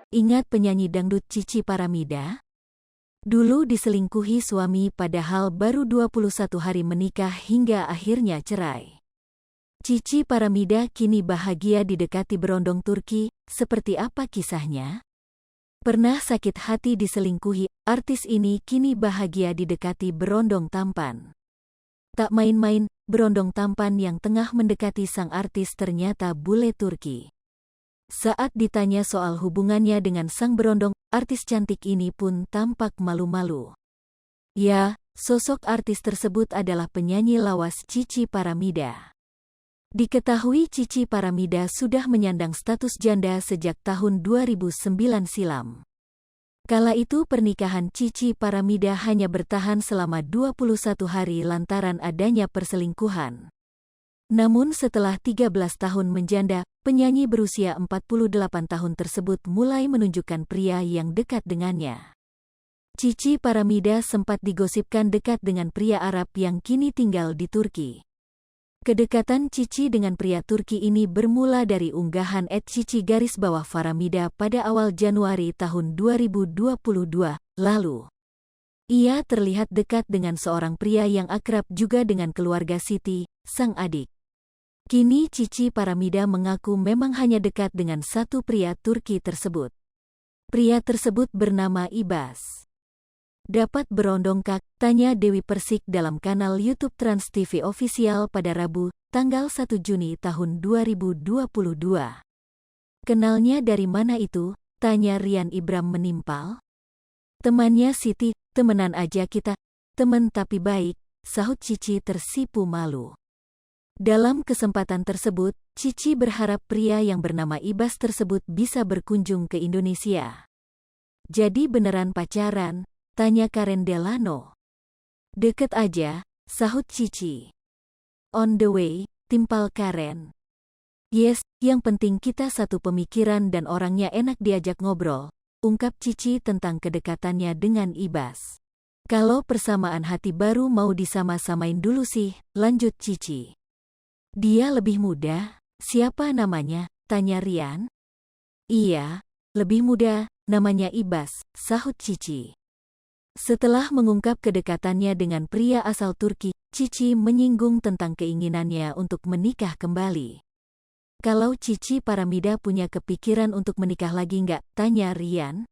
Ingat penyanyi dangdut Cici Paramida? Dulu diselingkuhi suami padahal baru 21 hari menikah hingga akhirnya cerai. Cici Paramida kini bahagia didekati berondong Turki, seperti apa kisahnya? Pernah sakit hati diselingkuhi, artis ini kini bahagia didekati berondong tampan. Tak main-main, berondong tampan yang tengah mendekati sang artis ternyata bule Turki. Saat ditanya soal hubungannya dengan sang berondong, artis cantik ini pun tampak malu-malu. Ya, sosok artis tersebut adalah penyanyi lawas Cici Paramida. Diketahui Cici Paramida sudah menyandang status janda sejak tahun 2009 silam. Kala itu pernikahan Cici Paramida hanya bertahan selama 21 hari lantaran adanya perselingkuhan. Namun setelah 13 tahun menjanda, penyanyi berusia 48 tahun tersebut mulai menunjukkan pria yang dekat dengannya. Cici Paramida sempat digosipkan dekat dengan pria Arab yang kini tinggal di Turki. Kedekatan Cici dengan pria Turki ini bermula dari unggahan @cici_Paramida pada awal Januari tahun 2022 lalu. Ia terlihat dekat dengan seorang pria yang akrab juga dengan keluarga Siti, sang adik. Kini Cici Paramida mengaku memang hanya dekat dengan satu pria Turki tersebut. Pria tersebut bernama Ibas. Dapat berondong kak? Tanya Dewi Persik dalam kanal YouTube Trans TV Official pada Rabu, tanggal 1 Juni tahun 2022. Kenalnya dari mana itu? Tanya Rian Ibram menimpal. Temannya Siti, temenan aja kita, temen tapi baik, sahut Cici tersipu malu. Dalam kesempatan tersebut, Cici berharap pria yang bernama Ibas tersebut bisa berkunjung ke Indonesia. Jadi beneran pacaran? Tanya Karen Delano. Deket aja, sahut Cici. On the way, timpal Karen. Yes, yang penting kita satu pemikiran dan orangnya enak diajak ngobrol, ungkap Cici tentang kedekatannya dengan Ibas. Kalau persamaan hati baru mau disama-samain dulu sih, lanjut Cici. Dia lebih muda, siapa namanya? Tanya Rian. Iya, lebih muda, namanya Ibas, sahut Cici. Setelah mengungkap kedekatannya dengan pria asal Turki, Cici menyinggung tentang keinginannya untuk menikah kembali. Kalau Cici Paramida punya kepikiran untuk menikah lagi nggak? Tanya Rian.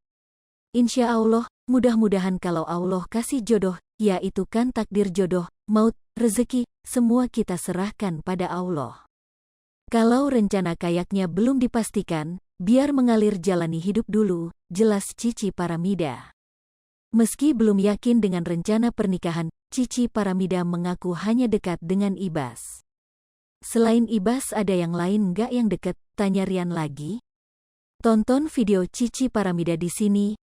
Insya Allah, mudah-mudahan kalau Allah kasih jodoh, ya itu kan takdir jodoh, maut, rezeki, semua kita serahkan pada Allah. Kalau rencana kayaknya belum dipastikan, biar mengalir jalani hidup dulu, jelas Cici Paramida. Meski belum yakin dengan rencana pernikahan, Cici Paramida mengaku hanya dekat dengan Ibas. Selain Ibas ada yang lain nggak yang dekat? Tanya Rian lagi. Tonton video Cici Paramida di sini.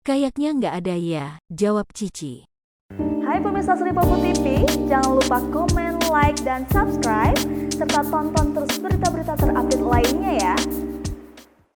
Kayaknya nggak ada ya, jawab Cici. Hai pemirsa Sri Popo TV, jangan lupa komen, like, dan subscribe, serta tonton terus berita-berita terupdate lainnya ya.